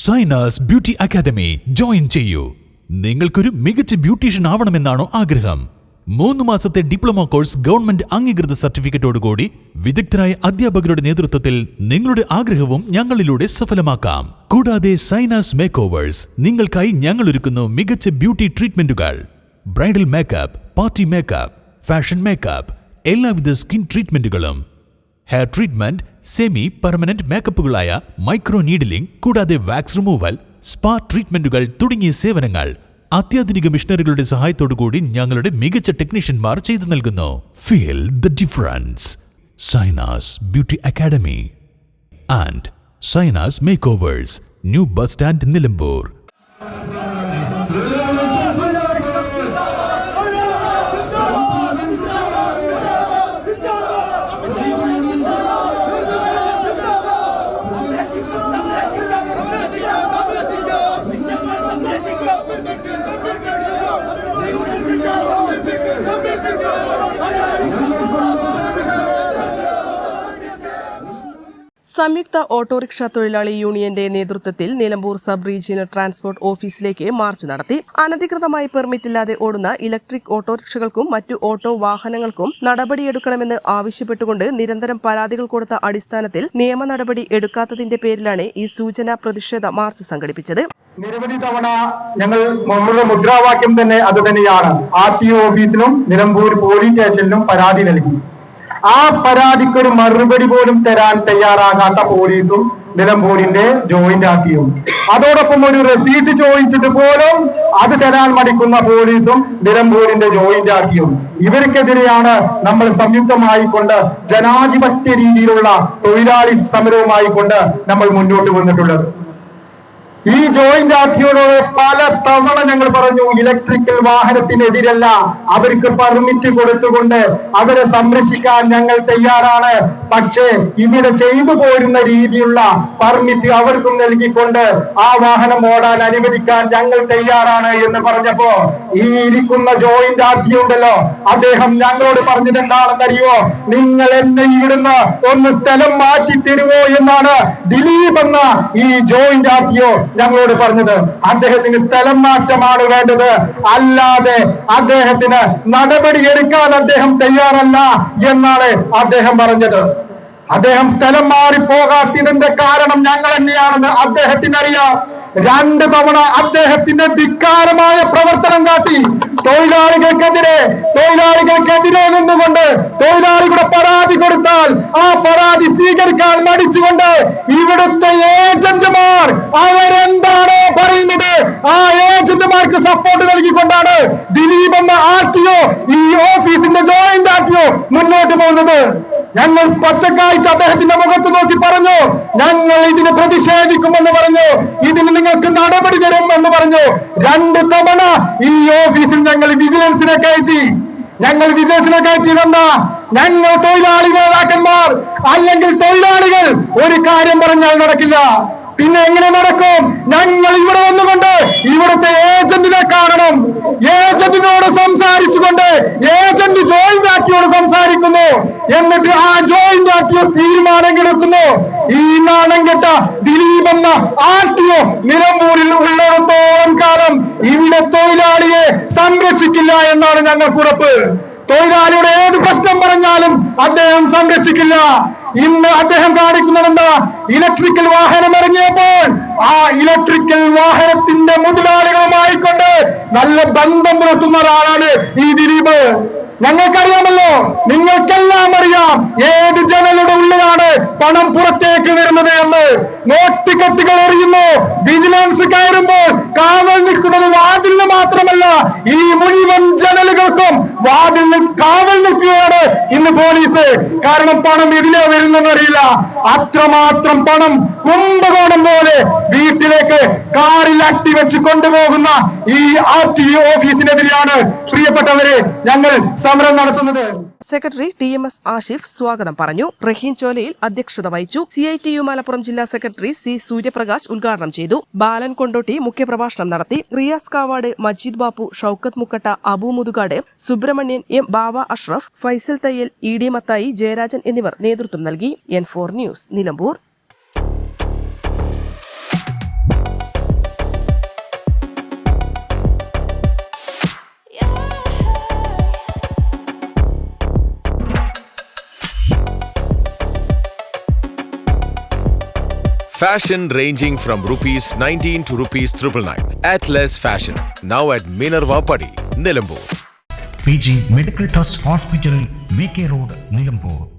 Sainas beauty academy join ചെയ്യൂ. നിങ്ങൾക്കൊരു മികച്ച ബ്യൂട്ടീഷ്യൻ ആവണമെന്നാണോ ആഗ്രഹം? 3 മാസത്തെ ഡിപ്ലോമ കോഴ്സ് ഗവൺമെന്റ് അംഗീകൃത സർട്ടിഫിക്കറ്റോടുകൂടി വിദഗ്ധരായ അധ്യാപകരുടെ നേതൃത്വത്തിൽ നിങ്ങളുടെ ആഗ്രഹവും ഞങ്ങളിലൂടെ സഫലമാക്കാം. കൂടാതെ സൈനാസ് മേക്ക് ഓവേഴ്സ് നിങ്ങൾക്കായി ഞങ്ങൾ ഒരുക്കുന്നു മികച്ച ബ്യൂട്ടി ട്രീറ്റ്മെന്റുകൾ. Bridal makeup, party makeup, fashion makeup, എല്ലാവിധ സ്കിൻ ട്രീറ്റ്മെന്റുകളും, ഹെയർ ട്രീറ്റ്മെന്റ്, സെമി പെർമനന്റ് മേക്കപ്പുകളായ മൈക്രോ നീഡിലിംഗ്, കൂടാതെ വാക്സ് റിമൂവൽ, സ്പാ ട്രീറ്റ്മെന്റുകൾ തുടങ്ങിയ സേവനങ്ങൾ അത്യാധുനിക മിഷനറികളുടെ സഹായത്തോടുകൂടി ഞങ്ങളുടെ മികച്ച ടെക്നീഷ്യന്മാർ ചെയ്തു നൽകുന്നു. Feel the difference. Zainas beauty academy and Zainas makeovers, new bus stand, Nilambur. സംയുക്ത ഓട്ടോറിക്ഷ തൊഴിലാളി യൂണിയന്റെ നേതൃത്വത്തിൽ നിലമ്പൂർ സബ് റീജിയണൽ ട്രാൻസ്പോർട്ട് ഓഫീസിലേക്ക് മാർച്ച് നടത്തി. അനധികൃതമായി പെർമിറ്റില്ലാതെ ഓടുന്ന ഇലക്ട്രിക് ഓട്ടോറിക്ഷകൾക്കും മറ്റു ഓട്ടോ വാഹനങ്ങൾക്കും നടപടിയെടുക്കണമെന്ന് ആവശ്യപ്പെട്ടുകൊണ്ട് നിരന്തരം പരാതികൾ കൊടുത്ത അടിസ്ഥാനത്തിൽ നിയമ നടപടി എടുക്കാത്തതിന്റെ പേരിലാണ് ഈ സൂചനാ പ്രതിഷേധ മാർച്ച് സംഘടിപ്പിച്ചത്. നിരവധി തവണ നമ്മളുടെ മുദ്രാവാക്യം തന്നെ അതുതന്നെയാണ്. RTO ഓഫീസിലും നിലമ്പൂർ പോലീസ് സ്റ്റേഷനിലും പരാതി നൽകി. ആ പരാതിക്കൊരു മറുപടി പോലും തരാൻ തയ്യാറാകാത്ത പോലീസും നിലമ്പൂരിന്റെ ജോയിന്റ് RTO, അതോടൊപ്പം ഒരു റെസീറ്റ് ചോദിച്ചിട്ട് പോലും അത് തരാൻ മടിക്കുന്ന പോലീസും നിലമ്പൂരിന്റെ ജോയിന്റ് RTO. ഇവർക്കെതിരെയാണ് നമ്മൾ സംയുക്തമായിക്കൊണ്ട് ജനാധിപത്യ രീതിയിലുള്ള തൊഴിലാളി സമരവുമായി കൊണ്ട് നമ്മൾ മുന്നോട്ട് വന്നിട്ടുള്ളത്. ഈ ജോയിന്റ് RTOയോട് പല തവണ ഞങ്ങൾ പറഞ്ഞു, ഇലക്ട്രിക്കൽ വാഹനത്തിനെതിരല്ല, അവർക്ക് പെർമിറ്റ് കൊടുത്തുകൊണ്ട് അവരെ സംരക്ഷിക്കാൻ ഞങ്ങൾ തയ്യാറാണ്. പക്ഷേ ഇവിടെ ചെയ്തു പോരുന്ന രീതിയിലുള്ള പെർമിറ്റ് അവർക്കും നൽകിക്കൊണ്ട് ആ വാഹനം ഓടാൻ അനുവദിക്കാൻ ഞങ്ങൾ തയ്യാറാണ് എന്ന് പറഞ്ഞപ്പോ ഈ ഇരിക്കുന്ന ജോയിന്റ് RTO ഉണ്ടല്ലോ, അദ്ദേഹം ഞങ്ങളോട് പറഞ്ഞത് എന്താണെന്നറിയോ? നിങ്ങൾ എന്നെ ഇവിടുന്ന് ഒന്ന് സ്ഥലം മാറ്റി തരുമോ എന്നാണ് ദിലീപ് എന്ന ഈ ജോയിന്റ് RTO ഞങ്ങളോട് പറഞ്ഞത്. അദ്ദേഹത്തിന് സ്ഥലം മാറ്റമാണ് വേണ്ടത്, അല്ലാതെ അദ്ദേഹത്തിന് നടപടി എടുക്കാൻ അദ്ദേഹം തയ്യാറല്ല എന്നാണ് അദ്ദേഹം പറഞ്ഞത്. അദ്ദേഹം സ്ഥലം മാറിപ്പോകാത്തതിന്റെ കാരണം ഞങ്ങൾ തന്നെയാണെന്ന് അദ്ദേഹത്തിന് അറിയാം. 2 തവണ അദ്ദേഹത്തിന്റെ ധിക്കാരമായ പ്രവർത്തനം കാട്ടി തൊഴിലാളികൾക്കെതിരെ നിന്നുകൊണ്ട് തൊഴിലാളികളുടെ പരാതി കൊടുത്താൽ ആ പരാതി സ്വീകരിക്കാൻ മടിച്ചുകൊണ്ട് ഇവിടുത്തെ ഏജന്റുമാർ അവരെന്താണോ പറയുന്നത് ആ ഏജന്റുമാർക്ക് സപ്പോർട്ട് നൽകിക്കൊണ്ടാണ് ദിലീപ് എന്ന RTO ഈ ഓഫീസിന്റെ ജോയിന്റ് RTO മുന്നോട്ട് പോകുന്നത്. ഞങ്ങൾ പച്ചക്കായിട്ട് അദ്ദേഹത്തിന്റെ മുഖത്ത് നോക്കി പറഞ്ഞു, ഞങ്ങൾ ഇതിന് പ്രതിഷേധിക്കുമെന്ന് പറഞ്ഞു, ഇതിന് നിങ്ങൾക്ക് നടപടി തരുമെന്ന് പറഞ്ഞു. 2 തവണ ഈ ഓഫീസിൽ ഞങ്ങൾ വിജിലൻസിനെ കയറ്റി. ഇതെന്താ? ഞങ്ങൾ തൊഴിലാളി നേതാക്കന്മാർ അല്ലെങ്കിൽ തൊഴിലാളികൾ ഒരു കാര്യം പറഞ്ഞാൽ നടക്കില്ല, പിന്നെ എങ്ങനെ നടക്കും? ഞങ്ങൾ ഇവിടെ വന്നുകൊണ്ട് ഇവിടുത്തെ ഏജന്റിനെ കാണണം. ഏജന്റിനോട് സംസാരിച്ചുകൊണ്ട് ഏജന്റ് ജോയിന്റ് RTOയോട് സംസാരിക്കുന്നു. എന്നിട്ട് ആ ജോയിന്റ് RTO തീരുമാനം എടുക്കുന്നു. ഈ നാണം കെട്ട ദിലീപ് എന്ന RTO നിലമ്പൂരിൽ ഉള്ളിടത്തോളം കാലം ഇവിടെ തൊഴിലാളിയെ സംരക്ഷിക്കില്ല എന്നാണ് ഞങ്ങൾക്ക് ഉറപ്പ്. തൊഴിലാളിയുടെ ഏത് പ്രശ്നം പറഞ്ഞാലും അദ്ദേഹം സംരക്ഷിക്കില്ല. ഇന്ന് അദ്ദേഹം കാണിക്കുന്നത് എന്താ? ഇലക്ട്രിക്കൽ വാഹനം ഇറങ്ങിയപ്പോൾ ആ ഇലക്ട്രിക്കൽ വാഹനത്തിന്റെ മുതലാളികളുമായിക്കൊണ്ട് നല്ല ബന്ധം പുലർത്തുന്ന ഒരാളാണ് ഈ ദിലീപ്. ഞങ്ങൾക്കറിയാമല്ലോ, നിങ്ങൾക്കെല്ലാം അറിയാം ഏത് ജനലുടെ ഉള്ളിലാണ് പണം പുറത്തേക്ക് വരുന്നത് എന്ന്. നോട്ടിക്കത്തുകൾ എറിയുന്നു. വിജിലൻസ് കയറുമ്പോൾ കാവൽ നിൽക്കുന്നത് വാതിലിന് മാത്രമല്ല, ഈ മുഴുവൻ ജനലുകൾക്കും കാവൽ നിൽക്കുകയാണ് ഇന്ന് പോലീസ്. കാരണം പണം ഇതിലേ വരുന്നെന്നറിയില്ല. അത്രമാത്രം പണം കുംഭകോണം പോലെ വീട്ടിലേക്ക് കാറിൽ അട്ടിവെച്ച് കൊണ്ടുപോകുന്ന ഈ RTO ഓഫീസിനെതിരെയാണ് പ്രിയപ്പെട്ടവരെ ഞങ്ങൾ സമരം നടത്തുന്നത്. സെക്രട്ടറി TMS ആഷിഫ് സ്വാഗതം പറഞ്ഞു. റഹീൻ ചോലയിൽ അധ്യക്ഷത വഹിച്ചു. CITU മലപ്പുറം ജില്ലാ സെക്രട്ടറി C സൂര്യപ്രകാശ് ഉദ്ഘാടനം ചെയ്തു. ബാലൻ കൊണ്ടോട്ടി മുഖ്യപ്രഭാഷണം നടത്തി. റിയാസ് കാവാട്, മജീദ് ബാപ്പു, ഷൌക്കത്ത് മുക്കട്ട, അബു മുതുകാട്, സുബ്രഹ്മണ്യൻ, M ബാവ അഷ്റഫ്, ഫൈസൽ തയ്യൽ, ED മത്തായി, ജയരാജൻ എന്നിവർ നേതൃത്വം നൽകി. N4 news, Nilambur. Fashion ranging from rupees 19 to rupees 999. Atlas Fashion. Now at Minerva Padi, Nilambur. PG Medical Trust Hospital, VK Road, Nilambur.